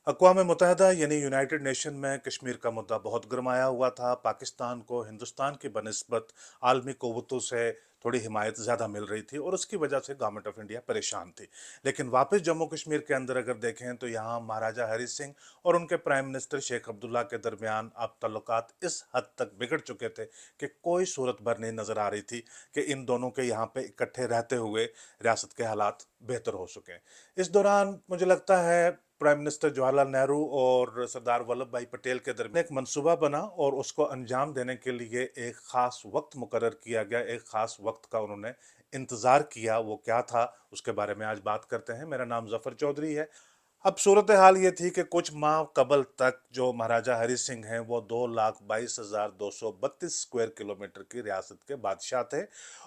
अक़वाम मुत्तहिदा यानी United nation में कश्मीर का मुद्दा बहुत गरमाया हुआ था। पाकिस्तान को हिंदुस्तान की बनिस्बत आलमी क़ुव्वतों से थोड़ी हिमायत ज़्यादा मिल रही थी और उसकी वजह से गवर्नमेंट ऑफ इंडिया परेशान थी। लेकिन वापस जम्मू कश्मीर के अंदर अगर देखें तो यहाँ महाराजा हरी सिंह और उनके प्राइम मिनिस्टर शेख अब्दुल्ला के दरमियान अब ताल्लुकात इस हद तक बिगड़ चुके थे कि कोई सूरत भर नहीं नज़र आ रही थी कि इन दोनों के यहाँ पे इकट्ठे रहते हुए रियासत के हालात बेहतर हो सकें। इस दौरान मुझे लगता है प्राइम मिनिस्टर जवाहरलाल नेहरू और सरदार वल्लभ भाई पटेल के दरमियान एक मंसूबा बना और उसको अंजाम देने के लिए एक ख़ास वक्त मुकर्रर किया गया। एक ख़ास वक्त का उन्होंने इंतज़ार किया। वो क्या था, उसके बारे में आज बात करते हैं। मेरा नाम ज़फ़र चौधरी है। अब सूरत हाल ये थी कि कुछ माह कबल तक जो महाराजा हरी सिंह हैं वो 2,22,232 स्क्वायर किलोमीटर की रियासत के बादशाह थे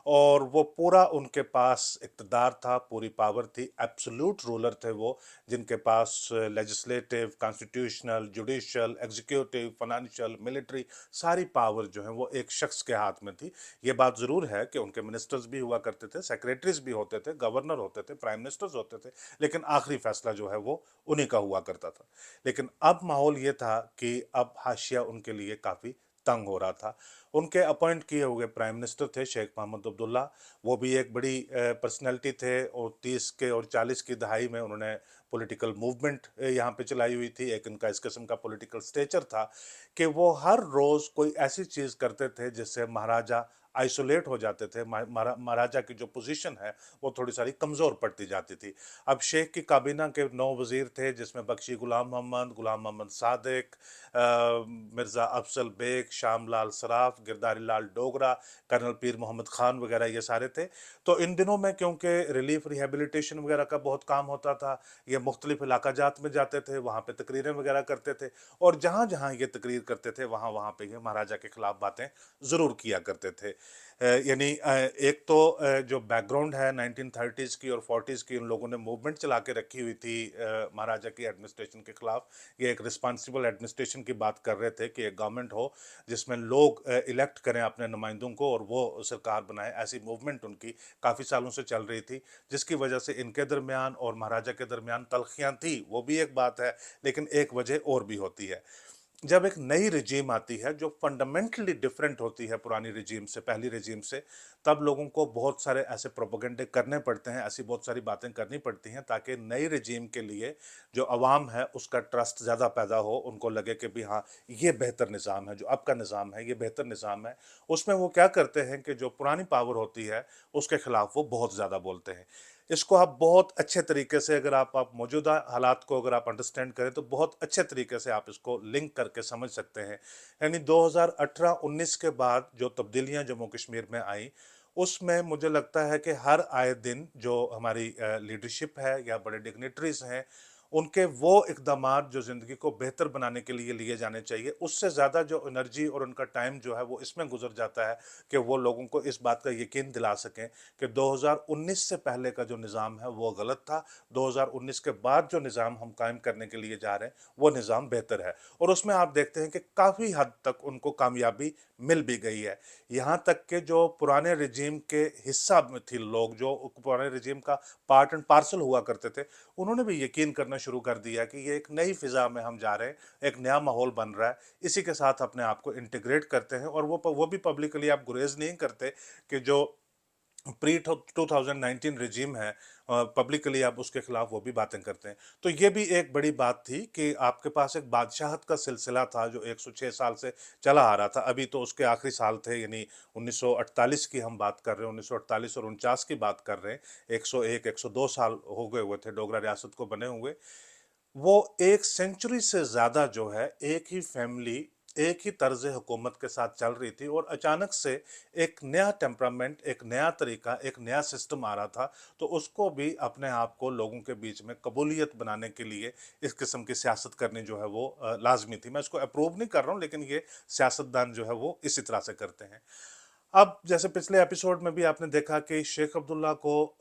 और वो पूरा उनके पास इक़्तिदार था, पूरी पावर थी, एब्सोल्यूट रूलर थे वो, जिनके पास legislative, constitutional, judicial, executive, financial, military सारी पावर जो है वो एक शख्स के हाथ में थी। ये बात ज़रूर है कि उनके मिनिस्टर्स भी हुआ करते थे, सेक्रेटरीज भी होते थे, गवर्नर होते थे, प्राइम मिनिस्टर्स होते थे, लेकिन आखिरी फैसला जो है वो उन्हीं का हुआ करता था। लेकिन अब माहौल ये था कि अब हाशिया उनके लिए काफ़ी तंग हो रहा था। उनके अपॉइंट किए हुए प्राइम मिनिस्टर थे शेख मोहम्मद अब्दुल्ला। वो भी एक बड़ी पर्सनैलिटी थे और 30 के और 40 की दहाई में उन्होंने पॉलिटिकल मूवमेंट यहाँ पे चलाई हुई थी। एक इनका इस किस्म का पॉलिटिकल स्टेचर था कि वो हर रोज़ कोई ऐसी चीज़ करते थे जिससे महाराजा आइसोलेट हो जाते थे। महाराजा की जो पोजीशन है वो थोड़ी सारी कमज़ोर पड़ती जाती थी। अब शेख की काबीना के 9 वज़ीर थे, जिसमें बख्शी गुलाम मोहम्मद सादिक, मिर्ज़ा अफजल बेग, शामलाल सराफ, गिरधारी लाल डोगरा, कर्नल पीर मोहम्मद खान वगैरह ये सारे थे। तो इन दिनों में क्योंकि रिलीफ रिहेबिलिटेशन वगैरह का बहुत काम होता था, ये मुख्तलिफ इलाका जात में जाते थे, वहाँ पे तकरीरें वगैरह करते थे और जहाँ जहाँ ये तकरीर करते थे वहाँ वहाँ पे ये महाराजा के खिलाफ बातें ज़रूर किया करते थे। यानी एक तो जो बैकग्राउंड है 1930s की और 40s की, उन लोगों ने मूवमेंट चला के रखी हुई थी महाराजा की एडमिनिस्ट्रेशन के खिलाफ। ये एक रिस्पांसिबल एडमिनिस्ट्रेशन की बात कर रहे थे कि एक गवर्नमेंट हो जिसमें लोग इलेक्ट करें अपने नुमाइंदों को और वो सरकार बनाए। ऐसी मूवमेंट उनकी काफ़ी सालों से चल रही थी, जिसकी वजह से इनके दरमियान और महाराजा के दरमियान तल्खियाँ थी, वो भी एक बात है, लेकिन एक वजह और भी होती है। जब एक नई रिजीम आती है जो फंडामेंटली डिफरेंट होती है पुरानी रिजीम से, पहली रिजीम से, तब लोगों को बहुत सारे ऐसे प्रोपेगेंडे करने पड़ते हैं, ऐसी बहुत सारी बातें करनी पड़ती हैं ताकि नई रिजीम के लिए जो अवाम है उसका ट्रस्ट ज़्यादा पैदा हो, उनको लगे कि भी हाँ, ये बेहतर निज़ाम है, जो अब का निज़ाम है ये बेहतर निज़ाम है। उसमें वो क्या करते हैं कि जो पुरानी पावर होती है उसके खिलाफ वो बहुत ज़्यादा बोलते हैं। इसको आप बहुत अच्छे तरीके से, अगर आप मौजूदा हालात को अगर आप अंडरस्टैंड करें तो बहुत अच्छे तरीके से आप इसको लिंक करके समझ सकते हैं। यानी 2018-19 के बाद जो तब्दीलियां जम्मू कश्मीर में आई, उसमें मुझे लगता है कि हर आए दिन जो हमारी लीडरशिप है या बड़े डिग्निटरीज हैं, उनके वो इकदामात जो ज़िंदगी को बेहतर बनाने के लिए जाने चाहिए, उससे ज़्यादा जो एनर्जी और उनका टाइम जो है वो इसमें गुजर जाता है कि वो लोगों को इस बात का यकीन दिला सकें कि 2019 से पहले का जो निज़ाम है वो गलत था, 2019 के बाद जो निज़ाम हम कायम करने के लिए जा रहे हैं वो निज़ाम बेहतर है। और उसमें आप देखते हैं कि काफ़ी हद तक उनको कामयाबी मिल भी गई है। यहाँ तक कि जो पुराने रिजीम के हिस्सा में थे लोग, जो पुराने रिजीम का पार्ट एंड पार्सल हुआ करते थे, उन्होंने भी यकीन करना शुरू कर दिया कि ये एक नई फिज़ा में हम जा रहे हैं, एक नया माहौल बन रहा है, इसी के साथ अपने आप को इंटीग्रेट करते हैं और वो भी पब्लिकली आप गुरेज नहीं करते कि जो प्री 2019 रिजीम है, पब्लिकली आप उसके खिलाफ वो भी बातें करते हैं। तो ये भी एक बड़ी बात थी कि आपके पास एक बादशाहत का सिलसिला था जो 106 साल से चला आ रहा था। अभी तो उसके आखिरी साल थे, यानी 1948 की हम बात कर रहे हैं, 1948 और 49 की बात कर रहे हैं। 101 102 साल हो गए हुए थे डोगरा रियासत को बने हुए। वो एक सेंचुरी से ज़्यादा जो है एक ही फैमिली, एक ही तर्ज हुकूमत के साथ चल रही थी और अचानक से एक नया टेम्परामेंट, एक नया तरीका, एक नया सिस्टम आ रहा था। तो उसको भी अपने आप को लोगों के बीच में कबूलियत बनाने के लिए इस किस्म की सियासत करनी जो है वो लाजमी थी। मैं इसको अप्रूव नहीं कर रहा हूँ, लेकिन ये सियासतदान जो है वो इसी तरह से करते हैं। अब जैसे पिछले एपिसोड में भी आपने देखा कि शेख अब्दुल्ला को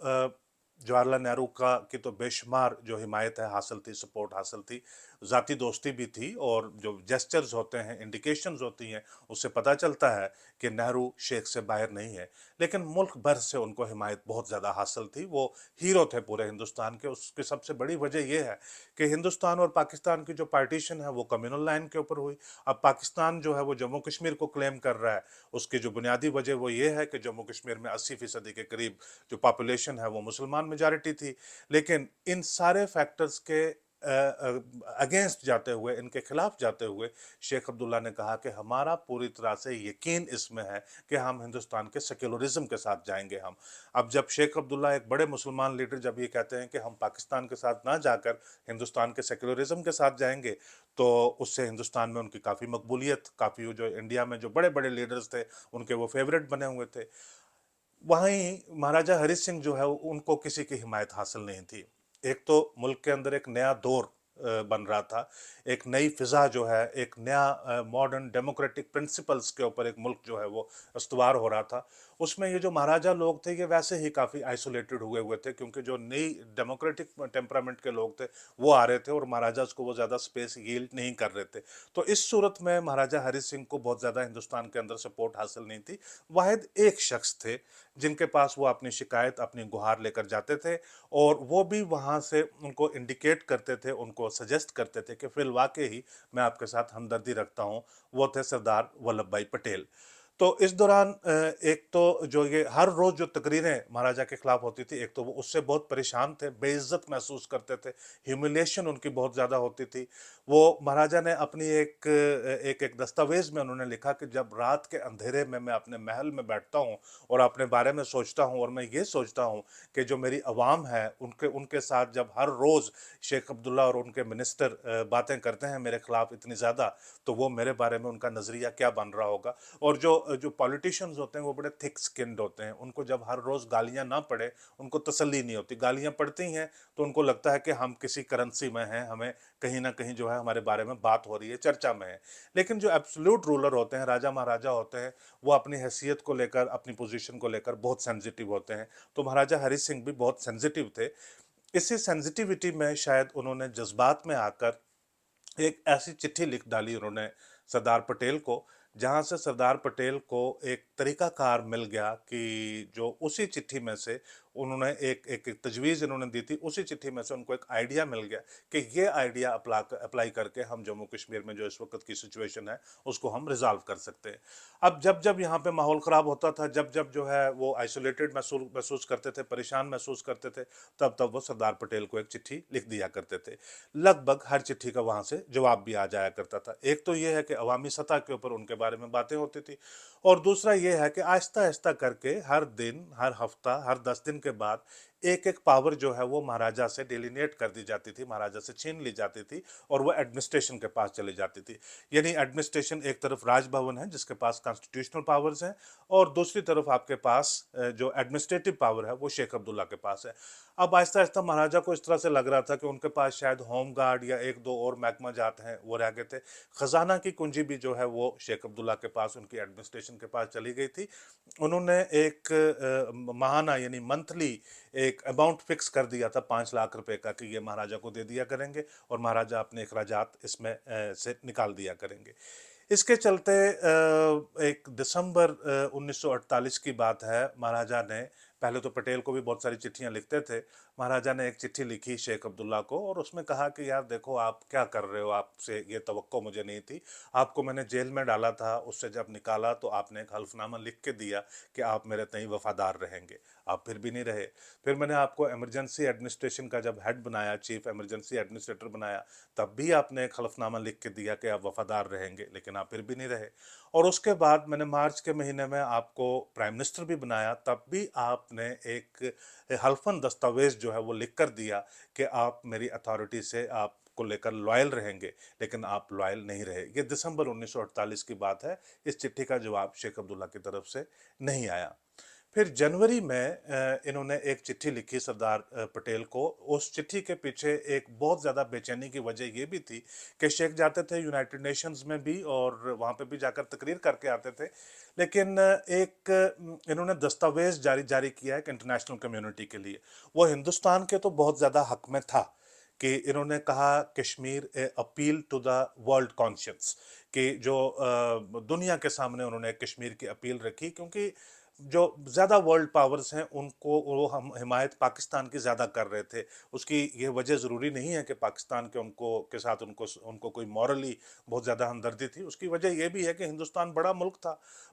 जवाहरलाल नेहरू का की तो बेशुमार जो हिमायत है हासिल थी, सपोर्ट हासिल थी, ज़ाती दोस्ती भी थी, और जो जेस्चर्स होते हैं, इंडिकेशंस होती हैं, उससे पता चलता है कि नेहरू शेख से बाहर नहीं है। लेकिन मुल्क भर से उनको हिमायत बहुत ज़्यादा हासिल थी, वो हीरो थे पूरे हिंदुस्तान के। उसकी सबसे बड़ी वजह यह है कि हिंदुस्तान और पाकिस्तान की जो पार्टीशन है वो कम्युनल लाइन के ऊपर हुई। अब पाकिस्तान जो है वो जम्मू कश्मीर को क्लेम कर रहा है, उसकी जो बुनियादी वजह वो ये है कि जम्मू कश्मीर में 80% के करीब जो पॉपुलेशन है वो मुसलमान मेजॉरिटी थी। लेकिन इन सारे फैक्टर्स के अगेंस्ट जाते हुए, इनके खिलाफ जाते हुए, शेख अब्दुल्ला ने कहा कि हमारा पूरी तरह से यकीन इसमें है कि हम हिंदुस्तान के सेक्युलरिज्म के साथ जाएंगे। हम अब जब शेख अब्दुल्ला एक बड़े मुसलमान लीडर जब ये कहते हैं कि हम पाकिस्तान के साथ ना जाकर हिंदुस्तान के सेक्युलरिज्म के साथ जाएंगे, तो उससे हिंदुस्तान में उनकी काफ़ी मकबूलियत, काफ़ी जो इंडिया में जो बड़े बड़े लीडर्स थे उनके वो फेवरेट बने हुए थे। वहीं महाराजा हरि सिंह जो है उनको किसी की हिमायत हासिल नहीं थी। एक तो मुल्क के अंदर एक नया दौर बन रहा था, एक नई फिजा जो है, एक नया मॉडर्न डेमोक्रेटिक प्रिंसिपल्स के ऊपर एक मुल्क जो है वो अस्तवार हो रहा था। उसमें ये जो महाराजा लोग थे ये वैसे ही काफ़ी आइसोलेटेड हुए हुए थे, क्योंकि जो नई डेमोक्रेटिक टेम्परामेंट के लोग थे वो आ रहे थे और महाराजा को वो ज़्यादा स्पेस यील्ड नहीं कर रहे थे। तो इस सूरत में महाराजा हरि सिंह को बहुत ज़्यादा हिंदुस्तान के अंदर सपोर्ट हासिल नहीं थी। वाहिद एक शख्स थे जिनके पास वो अपनी शिकायत, अपनी गुहार लेकर जाते थे, और वो भी वहाँ से उनको इंडिकेट करते थे, उनको सजेस्ट करते थे कि फिल वाकई ही मैं आपके साथ हमदर्दी रखता हूँ। वो थे सरदार वल्लभ भाई पटेल। तो इस दौरान एक तो जो ये हर रोज जो तकरीरें महाराजा के खिलाफ होती थी, एक तो वो उससे बहुत परेशान थे, बेइज्जत महसूस करते थे, ह्यूमिलेशन उनकी बहुत ज़्यादा होती थी। वो महाराजा ने अपनी एक दस्तावेज में उन्होंने लिखा कि जब रात के अंधेरे में मैं अपने महल में बैठता हूँ और अपने बारे में सोचता हूँ, और मैं ये सोचता हूँ कि जो मेरी अवाम है उनके उनके साथ जब हर रोज़ शेख अब्दुल्ला और उनके मिनिस्टर बातें करते हैं मेरे खिलाफ इतनी ज़्यादा, तो वो मेरे बारे में उनका नज़रिया क्या बन रहा होगा। और जो जो पॉलिटिशियंस होते हैं वो बड़े थिक स्किन्ड होते हैं, उनको जब हर रोज़ गालियाँ ना पड़े उनको तसल्ली नहीं होती। गालियाँ पड़ती हैं तो उनको लगता है कि हम किसी करेंसी में हैं, हमें कहीं ना कहीं जो है हमारे बारे में बात हो रही है, चर्चा में है। लेकिन जो एब्सोल्यूट रूलर होते हैं, राजा महाराजा होते हैं, वो अपनी हैसियत को लेकर, अपनी पोजीशन को लेकर बहुत सेंसिटिव होते हैं। तो महाराजा हरि सिंह भी बहुत सेंसिटिव थे। इसी सेंसिटिविटी में शायद उन्होंने जज्बात में आकर एक ऐसी चिट्ठी लिख डाली उन्होंने सरदार पटेल को, जहां से सरदार पटेल को एक तरीकाकार मिल गया कि जो उसी चिट्ठी में से उन्होंने एक तजवीज़ इन्होंने दी थी, उसी चिट्ठी में से उनको एक आइडिया मिल गया कि ये आइडिया अप्लाई करके हम जम्मू कश्मीर में जो इस वक्त की सिचुएशन है उसको हम रिजॉल्व कर सकते हैं। अब जब जब यहाँ पे माहौल ख़राब होता था, जब जब जो है वो आइसोलेटेड महसूस महसूस करते थे, परेशान महसूस करते थे, तब तब वो सरदार पटेल को एक चिट्ठी लिख दिया करते थे। लगभग हर चिट्ठी का वहाँ से जवाब भी आ जाया करता था। एक तो ये है कि अवामी सतह के ऊपर उनके बारे में बातें होती थी, और दूसरा ये है कि आहिस्ता आहिस्ता करके हर दिन, हर हफ्ता, हर 10 दिन के बाद एक एक पावर जो है वो महाराजा से डिलीनेट कर दी जाती थी, महाराजा से छीन ली जाती थी, और वो एडमिनिस्ट्रेशन के पास चली जाती थी। यानी एडमिनिस्ट्रेशन एक तरफ राजभवन है जिसके पास कॉन्स्टिट्यूशनल पावर्स हैं, और दूसरी तरफ आपके पास जो एडमिनिस्ट्रेटिव पावर है वो शेख अब्दुल्ला के पास है। अब आहिस्ता आहिस्ता महाराजा को इस तरह से लग रहा था कि उनके पास शायद होम गार्ड या एक दो और महकमा जात हैं वो रह गए थे। खजाना की कुंजी भी जो है वो शेख अब्दुल्ला के पास, उनकी एडमिनिस्ट्रेशन के पास चली गई थी। उन्होंने एक माहाना यानी मंथली एक अमाउंट फिक्स कर दिया था 5 लाख रुपए का, कि ये महाराजा को दे दिया करेंगे और महाराजा अपने अखराजात इसमें से निकाल दिया करेंगे। इसके चलते एक दिसंबर 1948 की बात है, महाराजा ने, पहले तो पटेल को भी बहुत सारी चिट्ठियां लिखते थे, महाराजा ने एक चिट्ठी लिखी शेख अब्दुल्ला को, और उसमें कहा कि यार देखो आप क्या कर रहे हो, आपसे ये तवक्को मुझे नहीं थी। आपको मैंने जेल में डाला था, उससे जब निकाला तो आपने एक हल्फनामा लिख के दिया कि आप मेरे तय वफादार रहेंगे, आप फिर भी नहीं रहे। फिर मैंने आपको इमरजेंसी एडमिनिस्ट्रेशन का जब हेड बनाया, चीफ इमरजेंसी एडमिनिस्ट्रेटर बनाया, तब भी आपने एक हल्फनामा लिख के दिया कि आप वफादार रहेंगे, लेकिन आप फिर भी नहीं रहे। और उसके बाद मैंने मार्च के महीने में आपको प्राइम मिनिस्टर भी बनाया, तब भी आपने एक हल्फन दस्तावेज जो है वो लिख कर दिया कि आप मेरी अथॉरिटी से आप को लेकर लॉयल रहेंगे, लेकिन आप लॉयल नहीं रहे। ये दिसंबर 1948 की बात है। इस चिट्ठी का जवाब शेख अब्दुल्ला की तरफ से नहीं आया। फिर जनवरी में इन्होंने एक चिट्ठी लिखी सरदार पटेल को। उस चिट्ठी के पीछे एक बहुत ज़्यादा बेचैनी की वजह ये भी थी कि शेख जाते थे यूनाइटेड नेशंस में भी और वहाँ पे भी जाकर तकरीर करके आते थे, लेकिन इन्होंने दस्तावेज जारी जारी किया है कि इंटरनेशनल कम्युनिटी के लिए। वो हिंदुस्तान के तो बहुत ज़्यादा हक में था कि इन्होंने कहा Kashmir a appeal to the world conscience, कि जो दुनिया के सामने उन्होंने कश्मीर की अपील रखी, क्योंकि जो ज़्यादा वर्ल्ड पावर्स हैं उनको वो हम हिमायत पाकिस्तान की ज़्यादा कर रहे थे। उसकी ये वजह ज़रूरी नहीं है कि पाकिस्तान के उनको के साथ उनको उनको कोई मॉरली बहुत ज़्यादा हमदर्दी थी। उसकी वजह ये भी है कि हिंदुस्तान बड़ा मुल्क था,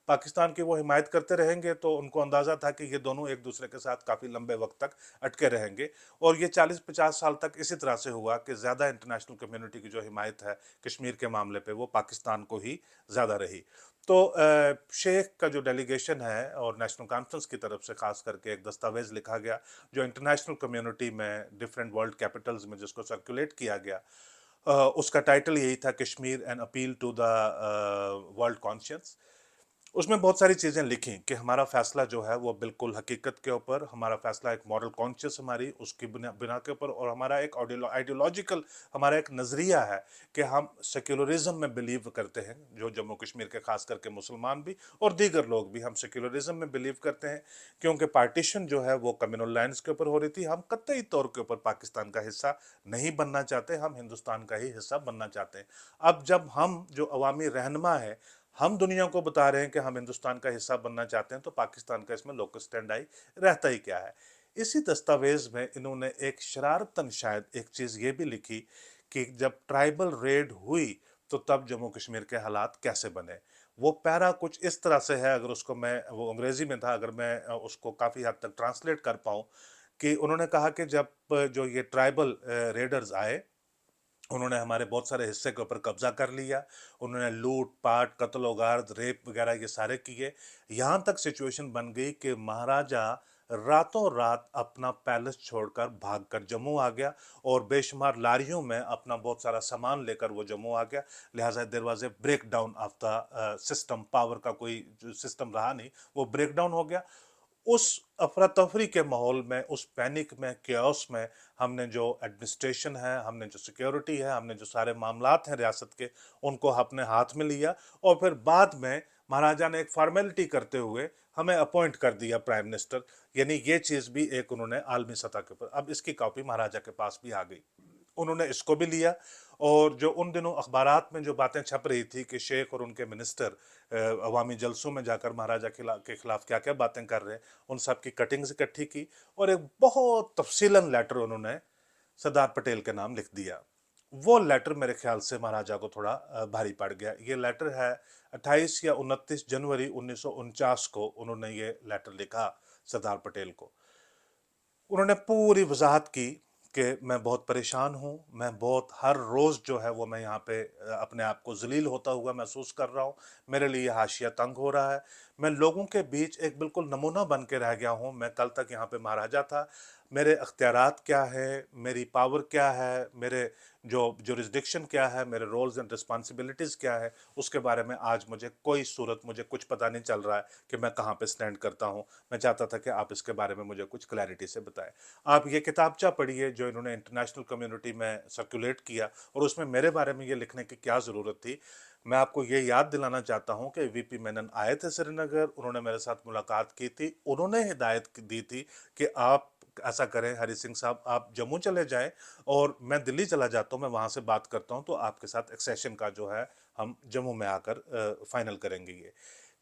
पाकिस्तान की वो हिमायत करते रहेंगे तो उनको अंदाज़ा था कि ये दोनों एक दूसरे के साथ काफ़ी लंबे वक्त तक अटके रहेंगे। और ये 40-50 साल तक इसी तरह से हुआ कि ज़्यादा इंटरनेशनल कम्युनिटी की जो हिमायत है कश्मीर के मामले पे वो पाकिस्तान को ही ज़्यादा रही। तो शेख का जो डेलीगेशन है और नेशनल कॉन्फ्रेंस की तरफ से खास करके एक दस्तावेज लिखा गया जो इंटरनेशनल कम्युनिटी में डिफरेंट वर्ल्ड कैपिटल्स में जिसको सर्कुलेट किया गया, उसका टाइटल यही था Kashmir an appeal to the world conscience. उसमें बहुत सारी चीज़ें लिखी कि हमारा फैसला जो है वो बिल्कुल हकीकत के ऊपर, हमारा फैसला एक मॉरल कॉन्शियस हमारी उसकी बिना बिना के ऊपर, और हमारा एक आइडियोलॉजिकल हमारा एक नज़रिया है कि हम सेक्युलरिज्म में बिलीव करते हैं। जो जम्मू कश्मीर के खास करके मुसलमान भी और दीगर लोग भी हम सेक्युलरिज्म में बिलीव करते हैं, क्योंकि पार्टीशन जो है वो कम्युनल लैंड्स के ऊपर हो रही थी। हम कतई तौर के ऊपर पाकिस्तान का हिस्सा नहीं बनना चाहते, हम हिंदुस्तान का ही हिस्सा बनना चाहते हैं। अब जब हम जो अवामी रहनुमा है हम दुनिया को बता रहे हैं कि हम हिंदुस्तान का हिस्सा बनना चाहते हैं, तो पाकिस्तान का इसमें लोकल स्टैंड आई रहता ही क्या है। इसी दस्तावेज में इन्होंने एक शरारतन शायद एक चीज़ ये भी लिखी कि जब ट्राइबल रेड हुई तो तब जम्मू कश्मीर के हालात कैसे बने। वो पैरा कुछ इस तरह से है, अगर उसको मैं, वो अंग्रेजी में था, अगर मैं उसको काफ़ी हद तक ट्रांसलेट कर पाऊँ, कि उन्होंने कहा कि जब जो ये ट्राइबल रेडर्स आए उन्होंने हमारे बहुत सारे हिस्से के ऊपर कब्जा कर लिया। उन्होंने लूट पाट कत्ल उगार रेप वगैरह ये सारे किए। यहाँ तक सिचुएशन बन गई कि महाराजा रातों रात अपना पैलेस छोड़कर भागकर जम्मू आ गया और बेशुमार लारियों में अपना बहुत सारा सामान लेकर वो जम्मू आ गया। लिहाजा there was a breakdown of the system, power का कोई सिस्टम रहा नहीं, वो ब्रेक डाउन हो गया। उस अफरा तफरी के माहौल में, उस पैनिक में, केओस में, हमने जो एडमिनिस्ट्रेशन है, हमने जो सिक्योरिटी है, हमने जो सारे मामलात हैं रियासत के, उनको अपने हाथ में लिया और फिर बाद में महाराजा ने एक फॉर्मेलिटी करते हुए हमें अपॉइंट कर दिया प्राइम मिनिस्टर। यानी ये चीज़ भी एक उन्होंने आलमी सतह के ऊपर, अब इसकी कॉपी महाराजा के पास भी आ गई, उन्होंने इसको भी लिया। और जो उन दिनों अखबारात में जो बातें छप रही थी कि शेख और उनके मिनिस्टर अवामी जलसों में जाकर महाराजा के खिलाफ क्या क्या बातें कर रहे हैं, उन सब की कटिंग्स इकट्ठी की और एक बहुत तफसीलन लेटर उन्होंने सरदार पटेल के नाम लिख दिया। वो लेटर मेरे ख्याल से महाराजा को थोड़ा भारी पड़ गया। ये लेटर है 28 या 29 जनवरी 1949 को उन्होंने ये लेटर लिखा सरदार पटेल को। उन्होंने पूरी वजाहत की कि मैं बहुत परेशान हूँ, मैं बहुत हर रोज़ जो है वो मैं यहाँ पे अपने आप को ज़लील होता हुआ महसूस कर रहा हूँ, मेरे लिए हाशिया तंग हो रहा है, मैं लोगों के बीच एक बिल्कुल नमूना बन के रह गया हूँ। मैं कल तक यहाँ पे महाराजा था, मेरे अख्तियारात क्या है, मेरी पावर क्या है, मेरे जो जुरिस्डिक्शन क्या है, मेरे रोल्स एंड रिस्पॉन्सिबिलिटीज़ क्या है, उसके बारे में आज मुझे कोई सूरत, मुझे कुछ पता नहीं चल रहा है कि मैं कहाँ पे स्टैंड करता हूँ। मैं चाहता था कि आप इसके बारे में मुझे कुछ क्लैरिटी से बताएं। आप ये किताबचा पढ़िए जो इन्होंने इंटरनेशनल कम्युनिटी में सर्कुलेट किया, और उसमें मेरे बारे में ये लिखने की क्या ज़रूरत थी। मैं आपको ये याद दिलाना चाहता हूँ कि वीपी मेनन आए थे श्रीनगर, उन्होंने मेरे साथ मुलाकात की थी, उन्होंने हिदायत दी थी कि आप ऐसा करें हरि सिंह साहब, आप जम्मू चले जाएं और मैं दिल्ली चला जाता हूं, मैं वहां से बात करता हूं, तो आपके साथ एक्सेशन का जो है हम जम्मू में आकर फाइनल करेंगे। ये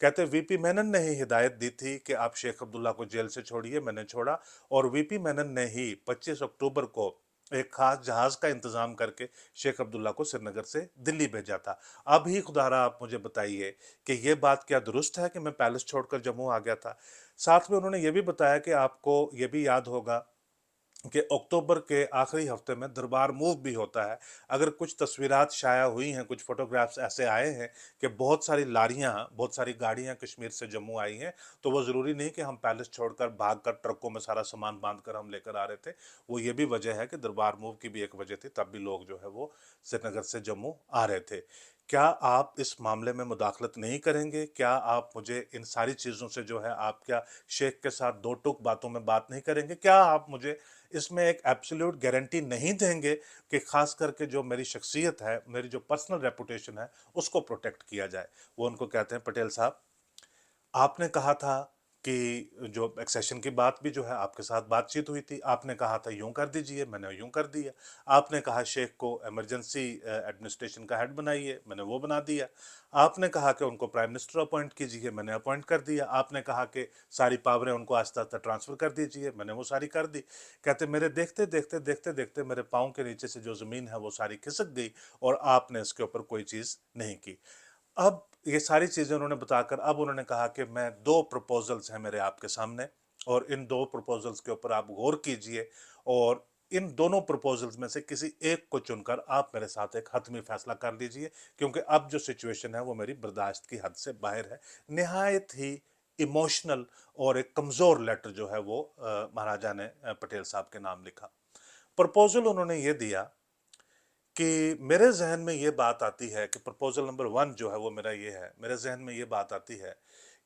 कहते वीपी मेनन ने ही हिदायत दी थी कि आप शेख अब्दुल्ला को जेल से छोड़िए, मैंने छोड़ा, और वीपी मेनन ने ही 25 अक्टूबर को एक खास जहाज का इंतजाम करके शेख अब्दुल्ला को श्रीनगर से दिल्ली भेजा था। अब ही खुदारा आप मुझे बताइए कि ये बात क्या दुरुस्त है कि मैं पैलेस छोड़कर जम्मू आ गया था। साथ में उन्होंने ये भी बताया कि आपको ये भी याद होगा कि अक्टूबर के आखिरी हफ्ते में दरबार मूव भी होता है। अगर कुछ तस्वीरात शाया हुई हैं, कुछ फोटोग्राफ्स ऐसे आए हैं कि बहुत सारी लारियां, बहुत सारी गाड़ियां कश्मीर से जम्मू आई हैं, तो वो ज़रूरी नहीं कि हम पैलेस छोड़कर भाग कर ट्रकों में सारा सामान बांध कर हम लेकर आ रहे थे। वो ये भी वजह है कि दरबार मूव की भी एक वजह थी, तब भी लोग जो है वो श्रीनगर से जम्मू आ रहे थे। क्या आप इस मामले में मुदाखलत नहीं करेंगे? क्या आप मुझे इन सारी चीज़ों से जो है आप क्या शेख के साथ दो टूक बातों में बात नहीं करेंगे? क्या आप मुझे इसमें एक एब्सोल्यूट गारंटी नहीं देंगे कि ख़ास करके जो मेरी शख्सियत है, मेरी जो पर्सनल रेपुटेशन है, उसको प्रोटेक्ट किया जाए? वो उनको कहते हैं, पटेल साहब, आपने कहा था कि जो एक्सेशन की बात भी जो है आपके साथ बातचीत हुई थी, आपने कहा था यूं कर दीजिए, मैंने यूं कर दिया। आपने कहा शेख को इमरजेंसी एडमिनिस्ट्रेशन का हेड बनाइए, मैंने वो बना दिया। आपने कहा कि उनको प्राइम मिनिस्टर अपॉइंट कीजिए, मैंने अपॉइंट कर दिया। आपने कहा कि सारी पावरें उनको आस्ता आस्ता ट्रांसफर कर दीजिए, मैंने वो सारी कर दी। कहते मेरे देखते देखते देखते देखते मेरे पाँव के नीचे से जो ज़मीन है वो सारी खिसक गई और आपने इसके ऊपर कोई चीज़ नहीं की। अब ये सारी चीज़ें उन्होंने बताकर अब उन्होंने कहा कि मैं दो प्रपोजल्स हैं मेरे आपके सामने और इन दो प्रपोजल्स के ऊपर आप गौर कीजिए और इन दोनों प्रपोजल्स में से किसी एक को चुनकर आप मेरे साथ एक हतमी फैसला कर लीजिए, क्योंकि अब जो सिचुएशन है वो मेरी बर्दाश्त की हद से बाहर है। निहायत ही इमोशनल और एक कमज़ोर लेटर जो है वो महाराजा ने पटेल साहब के नाम लिखा। प्रपोजल उन्होंने ये दिया कि मेरे जहन में ये बात आती है कि प्रपोजल नंबर 1 जो है वो मेरा ये है, मेरे जहन में ये बात आती है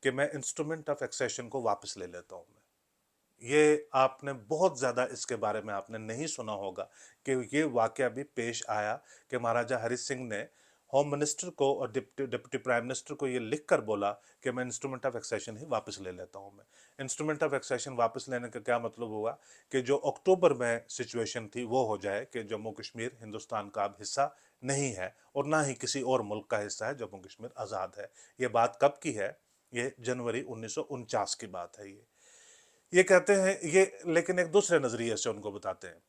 कि मैं इंस्ट्रूमेंट ऑफ एक्सेशन को वापस ले लेता हूँ मैं। ये आपने बहुत ज़्यादा इसके बारे में आपने नहीं सुना होगा कि ये वाकया भी पेश आया कि महाराजा हरि सिंह ने होम मिनिस्टर को और डिप्टी डिप्टी प्राइम मिनिस्टर को ये लिख कर बोला कि मैं इंस्ट्रूमेंट ऑफ एक्सेशन ही वापस ले लेता हूँ मैं। इंस्ट्रूमेंट ऑफ एक्सेशन वापस लेने का क्या मतलब हुआ कि जो अक्टूबर में सिचुएशन थी वो हो जाए कि जम्मू कश्मीर हिंदुस्तान का अब हिस्सा नहीं है और ना ही किसी और मुल्क का हिस्सा है, जम्मू कश्मीर आज़ाद है। ये बात कब की है? ये जनवरी 1949 की बात है ये कहते हैं ये, लेकिन एक दूसरे नजरिए से उनको बताते हैं।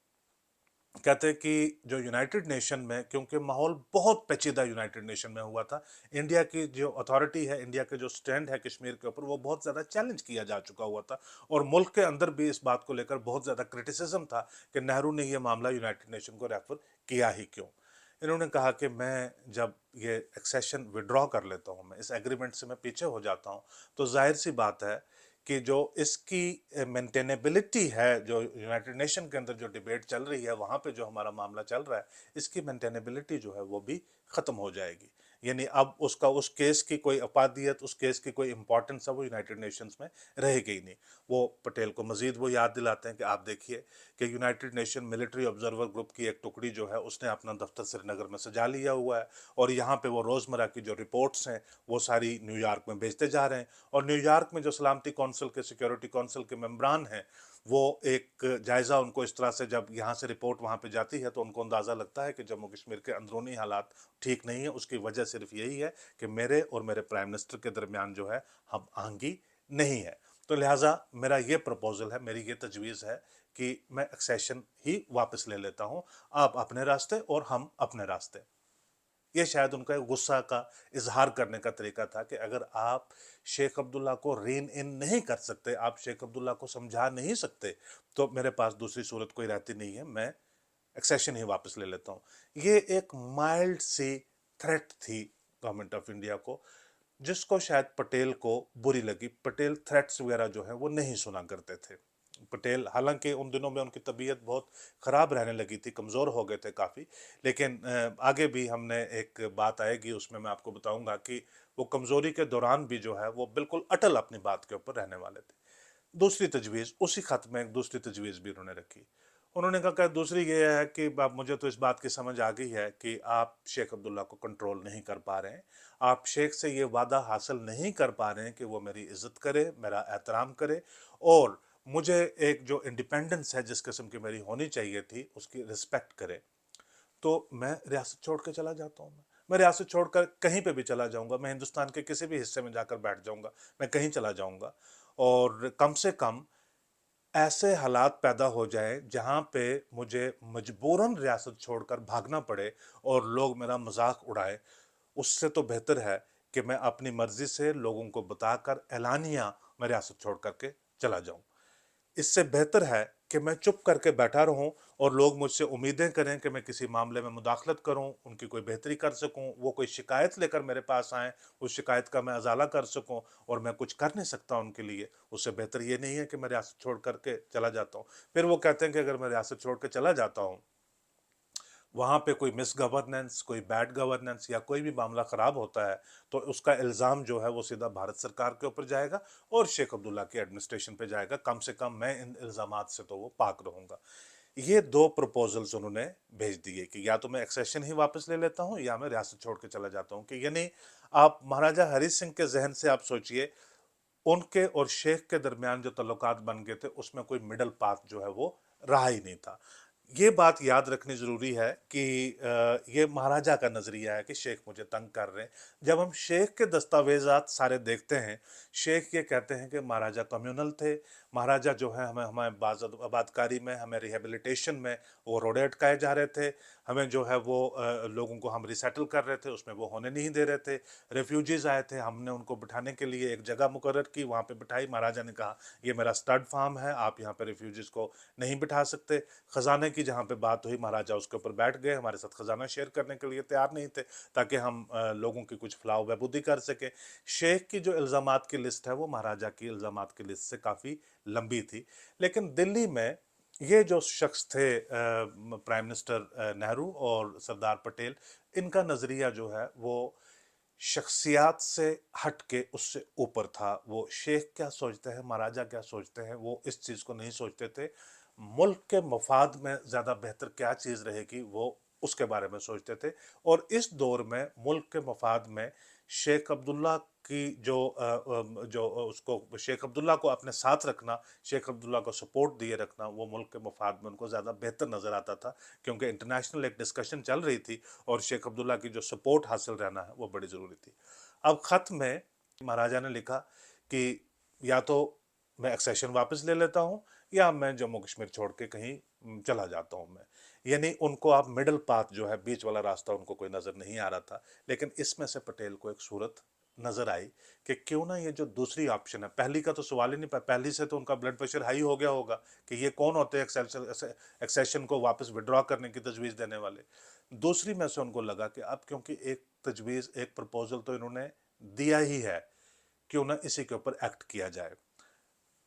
कहते हैं कि जो यूनाइटेड नेशन में, क्योंकि माहौल बहुत पेचीदा यूनाइटेड नेशन में हुआ था, इंडिया की जो अथॉरिटी है, इंडिया के जो स्टैंड है कश्मीर के ऊपर, वो बहुत ज़्यादा चैलेंज किया जा चुका हुआ था और मुल्क के अंदर भी इस बात को लेकर बहुत ज़्यादा क्रिटिसिज्म था कि नेहरू ने यह मामला यूनाइटेड नेशन को रेफर किया ही क्यों। इन्होंने कहा कि मैं जब ये एक्सेशन विड्रॉ कर लेता हूँ, मैं इस एग्रीमेंट से मैं पीछे हो जाता हूँ, तो जाहिर सी बात है कि जो इसकी मेंटेनेबिलिटी है, जो यूनाइटेड नेशन के अंदर जो डिबेट चल रही है, वहाँ पे जो हमारा मामला चल रहा है, इसकी मेंटेनेबिलिटी जो है वो भी ख़त्म हो जाएगी। यानी अब उसका उस केस की कोई अपादियत, उस केस की कोई इंपॉर्टेंस है वो यूनाइटेड नेशंस में रहेगी ही नहीं। वो पटेल को मजीद वो याद दिलाते हैं कि आप देखिए कि United nation military observer group की एक टुकड़ी जो है उसने अपना दफ्तर श्रीनगर में सजा लिया हुआ है और यहाँ पे वो रोज़मर्रा की जो रिपोर्ट्स हैं वो सारी न्यूयॉर्क में भेजते जा रहे हैं और न्यूयॉर्क में जो सलामती कौंसिल के, सिक्योरिटी कौंसिल के मेंबरान हैं, वो एक जायज़ा उनको इस तरह से जब यहाँ से रिपोर्ट वहाँ पे जाती है तो उनको अंदाज़ा लगता है कि जम्मू कश्मीर के अंदरूनी हालात ठीक नहीं है। उसकी वजह सिर्फ यही है कि मेरे और मेरे प्राइम मिनिस्टर के दरमियान जो है हम आहंगी नहीं है। तो लिहाजा मेरा ये प्रपोजल है, मेरी ये तजवीज़ है कि मैं एक्सेशन ही वापस ले लेता हूँ, आप अपने रास्ते और हम अपने रास्ते। ये शायद उनका गुस्सा का इजहार करने का तरीका था कि अगर आप शेख अब्दुल्ला को रेन इन नहीं कर सकते, आप शेख अब्दुल्ला को समझा नहीं सकते, तो मेरे पास दूसरी सूरत कोई रहती नहीं है, मैं एक्सेशन ही वापस ले लेता हूँ। ये एक माइल्ड सी थ्रेट थी गवर्नमेंट ऑफ इंडिया को, जिसको शायद पटेल को बुरी लगी। पटेल थ्रेट्स वगैरह जो है वो नहीं सुना करते थे। पटेल, हालांकि उन दिनों में उनकी तबीयत बहुत ख़राब रहने लगी थी, कमज़ोर हो गए थे काफ़ी, लेकिन आगे भी हमने एक बात आएगी उसमें मैं आपको बताऊंगा कि वो कमज़ोरी के दौरान भी जो है वो बिल्कुल अटल अपनी बात के ऊपर रहने वाले थे। दूसरी तजवीज़, उसी खत में एक दूसरी तजवीज़ भी उन्होंने रखी। उन्होंने कहा कि दूसरी ये है कि मुझे तो इस बात की समझ आ गई है कि आप शेख अब्दुल्ला को कंट्रोल नहीं कर पा रहे हैं, आप शेख से ये वादा हासिल नहीं कर पा रहे हैं कि वो मेरी इज्जत करे, मेरा एहतराम करे और मुझे एक जो इंडिपेंडेंस है जिस किस्म की मेरी होनी चाहिए थी उसकी रिस्पेक्ट करे। तो मैं रियासत छोड़ के चला जाता हूँ। मैं रियासत छोड़कर कहीं पे भी चला जाऊंगा, मैं हिंदुस्तान के किसी भी हिस्से में जाकर बैठ जाऊंगा, मैं कहीं चला जाऊंगा और कम से कम ऐसे हालात पैदा हो जाए जहां पे मुझे मजबूरन रियासत छोड़कर भागना पड़े और लोग मेरा मजाक उड़ाए। उससे तो बेहतर है कि मैं अपनी मर्जी से लोगों को बताकर एलानिया मैं रियासत छोड़ करके चला जाऊं। इससे बेहतर है कि मैं चुप करके बैठा रहूं और लोग मुझसे उम्मीदें करें कि मैं किसी मामले में मुदाखलत करूं, उनकी कोई बेहतरी कर सकूं, वो कोई शिकायत लेकर मेरे पास आएँ, उस शिकायत का मैं अजाला कर सकूं और मैं कुछ कर नहीं सकता उनके लिए। उससे बेहतर ये नहीं है कि मैं रियासत छोड़ करके चला जाता हूँ। फिर वो कहते हैं कि अगर मैं रियासत छोड़ के चला जाता हूँ, वहाँ पे कोई मिस गवर्नेंस, कोई बैड गवर्नेंस या कोई भी मामला ख़राब होता है तो उसका इल्ज़ाम जो है वो सीधा भारत सरकार के ऊपर जाएगा और शेख अब्दुल्ला की एडमिनिस्ट्रेशन पे जाएगा। कम से कम मैं इन इल्ज़ामात से तो वो पाक रहूँगा। ये दो प्रपोजल्स उन्होंने भेज दिए कि या तो मैं एक्सेशन ही वापस ले लेता हूँ या मैं रियासत छोड़ के चला जाता हूँ। कि यानी आप महाराजा हरि सिंह के जहन से आप सोचिए, उनके और शेख के दरमियान जो तल्लुकात बन गए थे उसमें कोई मिडल पाथ जो है वो रहा ही नहीं था। ये बात याद रखनी ज़रूरी है कि ये महाराजा का नज़रिया है कि शेख मुझे तंग कर रहे हैं। जब हम शेख के दस्तावेज़ात सारे देखते हैं, शेख ये कहते हैं कि महाराजा कम्युनल थे, महाराजा जो है हमें हमें आबादकारी में, हमें रिहेबिलिटेशन में वो रोड़े अटकाए जा रहे थे, हमें जो है वो लोगों को हम रिसेटल कर रहे थे, उसमें वो होने नहीं दे रहे थे। रेफ्यूजीज़ आए थे, हमने उनको बिठाने के लिए एक जगह मुकर्रर की, वहाँ पे बिठाई। महाराजा ने कहा ये मेरा स्टड फार्म है, आप यहाँ पे रेफ्यूजीज़ को नहीं बिठा सकते। खजाने की जहाँ पे बात हुई, महाराजा उसके ऊपर बैठ गए, हमारे साथ खजाना शेयर करने के लिए तैयार नहीं थे ताकि हम लोगों की कुछ फलाह बहबूदी कर सके। शेख की जो इल्ज़ामात की लिस्ट है वो महाराजा की इल्ज़ामात की लिस्ट से काफ़ी लंबी थी। लेकिन दिल्ली में ये जो शख्स थे प्राइम मिनिस्टर नेहरू और सरदार पटेल, इनका नज़रिया जो है वो शख्सियात से हट के उससे ऊपर था। वो शेख क्या सोचते हैं, महाराजा क्या सोचते हैं, वो इस चीज़ को नहीं सोचते थे। मुल्क के मफाद में ज़्यादा बेहतर क्या चीज़ रहेगी वो उसके बारे में सोचते थे। और इस दौर में मुल्क के मफाद में शेख अब्दुल्ला की जो उसको शेख अब्दुल्ला को अपने साथ रखना, शेख अब्दुल्ला को सपोर्ट दिए रखना, वो मुल्क के मफाद में उनको ज़्यादा बेहतर नज़र आता था। क्योंकि इंटरनेशनल एक डिस्कशन चल रही थी और शेख अब्दुल्ला की जो सपोर्ट हासिल रहना है वो बड़ी ज़रूरी थी। अब ख़त में महाराजा ने लिखा कि या तो मैं एक्सेशन वापस ले लेता हूँ या मैं जम्मू कश्मीर छोड़ के कहीं चला जाता हूँ मैं। यानी उनको आप मिडल पाथ जो है, बीच वाला रास्ता उनको कोई नज़र नहीं आ रहा था। लेकिन इसमें से पटेल को एक सूरत नज़र आई कि क्यों ना ये जो दूसरी ऑप्शन है, पहली का तो सवाल ही नहीं, पहली से तो उनका ब्लड प्रेशर हाई हो गया होगा कि ये कौन होते हैं एक्सेशन को वापस विड्रॉ करने की तजवीज़ देने वाले। दूसरी में से उनको लगा कि अब क्योंकि एक तजवीज़, एक प्रपोजल तो इन्होंने दिया ही है, क्यों ना इसी के ऊपर एक्ट किया जाए।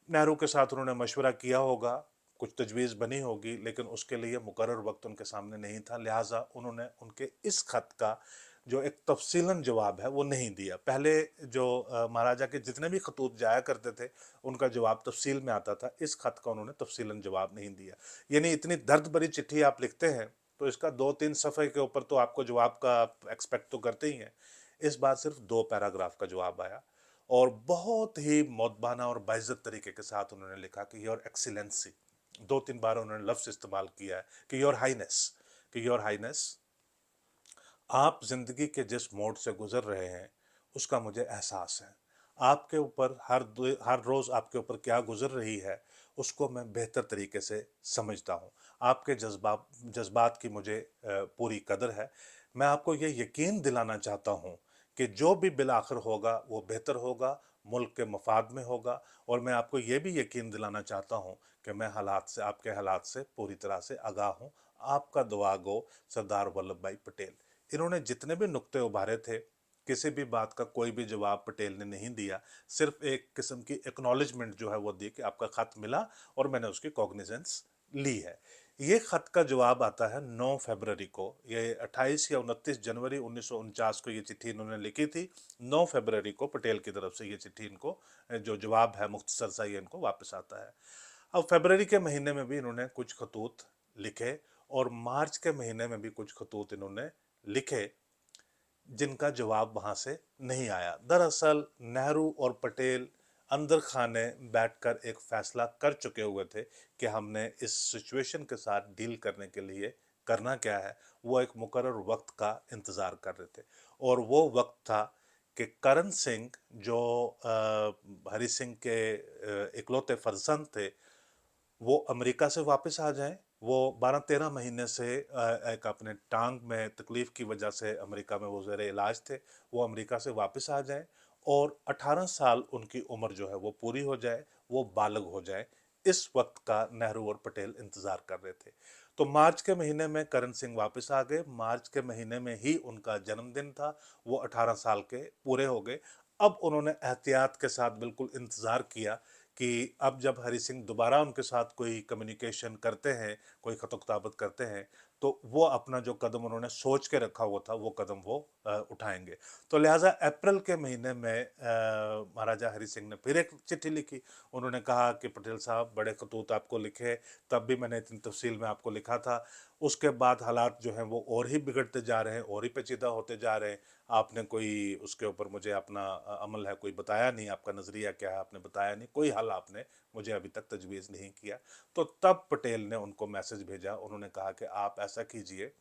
नेहरू के साथ उन्होंने मशवरा किया होगा, कुछ तजवीज़ बनी होगी, लेकिन उसके लिए मुकर्रर वक्त उनके सामने नहीं था। लिहाजा उन्होंने उनके इस खत का जो एक तफसीलन जवाब है वो नहीं दिया। पहले जो महाराजा के जितने भी खतूत जाया करते थे उनका जवाब तफसील में आता था, इस खत का उन्होंने तफसीलन जवाब नहीं दिया। यानी इतनी दर्द भरी चिट्ठी आप लिखते हैं तो इसका 2-3 सफ़े के ऊपर तो आपको जवाब का एक्सपेक्ट तो करते ही हैं। इस बार सिर्फ 2 पैराग्राफ का जवाब आया और बहुत ही मौदबाना और बाइज्जत तरीके के साथ उन्होंने लिखा कि योर एक्सीलेंसी, 2-3 बार उन्होंने लफ्ज़ इस्तेमाल किया है कि योर हाइनेस, कि योर हाइनेस, आप जिंदगी के जिस मोड़ से गुजर रहे हैं उसका मुझे एहसास है। आपके ऊपर हर रोज़ आपके ऊपर क्या गुजर रही है उसको मैं बेहतर तरीके से समझता हूँ। आपके जज्बात की मुझे पूरी कदर है। मैं आपको ये यकीन दिलाना चाहता हूँ कि जो भी बिल आखिर होगा वो बेहतर होगा, मुल्क के मफाद में होगा। और मैं आपको ये भी यकीन दिलाना चाहता हूँ कि मैं आपके हालात से पूरी तरह से आगाह हूँ। आपका दुआ गो, सरदार वल्लभ भाई पटेल। इन्होंने जितने भी नुक्ते उभारे थे, किसी भी बात का कोई भी जवाब पटेल ने नहीं दिया। सिर्फ एक किस्म की एक्नॉलेजमेंट जो है वो दी कि आपका खत मिला और मैंने उसकी कॉग्निजेंस ली है। ये खत का जवाब आता है 9 फरवरी को। ये 28 या 29 जनवरी 1949 को ये चिट्ठी इन्होंने लिखी थी। 9 फरवरी को पटेल की तरफ से ये चिट्ठी इनको जो जवाब है मुख्तसर सा ये इनको वापस आता है। अब फरवरी के महीने में भी इन्होंने कुछ खतूत लिखे और मार्च के महीने में भी कुछ खतूत इन्होंने लिखे जिनका जवाब वहां से नहीं आया। दरअसल नेहरू और पटेल अंदर खाने बैठकर एक फैसला कर चुके हुए थे कि हमने इस सिचुएशन के साथ डील करने के लिए करना क्या है। वो एक मुकर्रर वक्त का इंतज़ार कर रहे थे और वो वक्त था कि करण सिंह जो हरि सिंह के इकलौते फर्जंद थे वो अमेरिका से वापस आ जाएं। वो 12-13 महीने से एक अपने टांग में तकलीफ की वजह से अमेरिका में वो ज़ेरे इलाज थे। वो अमेरिका से वापस आ जाएं और 18 साल उनकी उम्र जो है वो पूरी हो जाए, वो बालग हो जाए। इस वक्त का नेहरू और पटेल इंतज़ार कर रहे थे। तो मार्च के महीने में करण सिंह वापस आ गए। मार्च के महीने में ही उनका जन्मदिन था। वो 18 साल के पूरे हो गए। अब उन्होंने एहतियात के साथ बिल्कुल इंतज़ार किया कि अब जब हरि सिंह दोबारा उनके साथ कोई कम्युनिकेशन करते हैं, कोई खत-ओ-किताबत करते हैं, तो वो अपना जो कदम उन्होंने सोच के रखा हुआ था वो कदम वो उठाएंगे। तो लिहाजा अप्रैल के महीने में महाराजा हरि सिंह ने फिर एक चिट्ठी लिखी। उन्होंने कहा कि पटेल साहब बड़े खतूत आपको लिखे, तब भी मैंने इतनी तफसील में आपको लिखा था। उसके बाद हालात जो हैं वो और ही बिगड़ते जा रहे हैं, और ही पेचीदा होते जा रहे हैं। आपने कोई उसके ऊपर मुझे अपना अमल है कोई बताया नहीं, आपका नज़रिया क्या है आपने बताया नहीं, कोई हल आपने मुझे अभी तक तजवीज़ नहीं किया। तो तब पटेल ने उनको मैसेज भेजा। उन्होंने कहा कि आप ऐसा कीजिए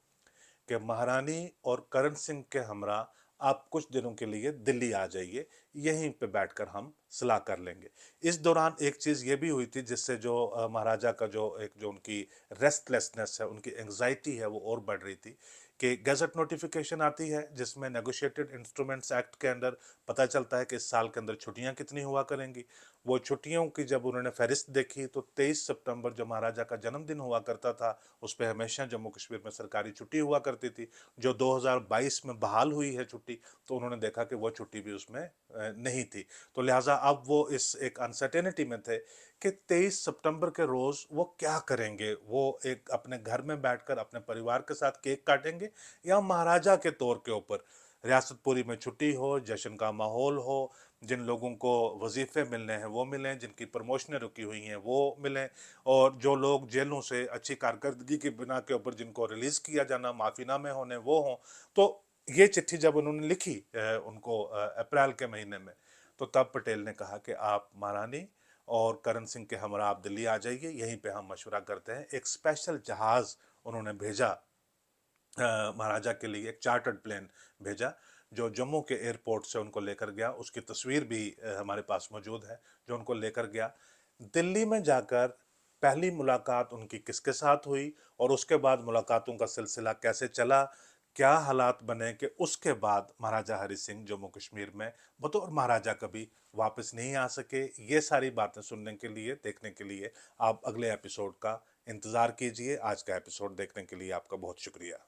कि महारानी और करण सिंह के हमरा आप कुछ दिनों के लिए दिल्ली आ जाइए, यहीं पे बैठकर हम सलाह कर लेंगे। इस दौरान एक चीज़ ये भी हुई थी जिससे जो महाराजा का जो उनकी रेस्टलेसनेस है, उनकी एंग्जाइटी है, वो और बढ़ रही थी कि गैजेट नोटिफिकेशन आती है जिसमें नेगोशिएटेड इंस्ट्रूमेंट्स एक्ट के अंदर पता चलता है कि इस साल के अंदर छुट्टियां कितनी हुआ करेंगी। वो छुट्टियों की जब उन्होंने फहरिस्त देखी तो 23 सितंबर जो महाराजा का जन्मदिन हुआ करता था, उस पर हमेशा जम्मू कश्मीर में सरकारी छुट्टी हुआ करती थी, जो 2022 में बहाल हुई है छुट्टी, तो उन्होंने देखा कि वो छुट्टी भी उसमें नहीं थी। तो लिहाजा अब वो इस एक अनसर्टेनिटी में थे कि 23 सितंबर के रोज़ वो क्या करेंगे। वो एक अपने घर में बैठकर अपने परिवार के साथ केक काटेंगे, या महाराजा के तौर के ऊपर रियासत पूरी में छुट्टी हो, जश्न का माहौल हो, जिन लोगों को वजीफ़े मिलने हैं वो मिलें, जिनकी प्रमोशनें रुकी हुई हैं वो मिलें, और जो लोग जेलों से अच्छी कारकर्दगी की बिना के ऊपर जिनको रिलीज़ किया जाना, माफ़ीनामे होने वो हों। तो ये चिट्ठी जब उन्होंने लिखी उनको अप्रैल के महीने में, तो तब पटेल ने कहा कि आप महारानी और करण सिंह के हमरा आप दिल्ली आ जाइए, यहीं पे हम मशवरा करते हैं। एक स्पेशल जहाज़ उन्होंने भेजा महाराजा के लिए, एक चार्टर्ड प्लेन भेजा जो जम्मू के एयरपोर्ट से उनको लेकर गया। उसकी तस्वीर भी हमारे पास मौजूद है, जो उनको लेकर गया। दिल्ली में जाकर पहली मुलाकात उनकी किसके साथ हुई, और उसके बाद मुलाकातों का सिलसिला कैसे चला, क्या हालात बने कि उसके बाद महाराजा हरि सिंह जम्मू कश्मीर में बतौर महाराजा कभी वापस नहीं आ सके। ये सारी बातें सुनने के लिए, देखने के लिए आप अगले एपिसोड का इंतज़ार कीजिए। आज का एपिसोड देखने के लिए आपका बहुत शुक्रिया।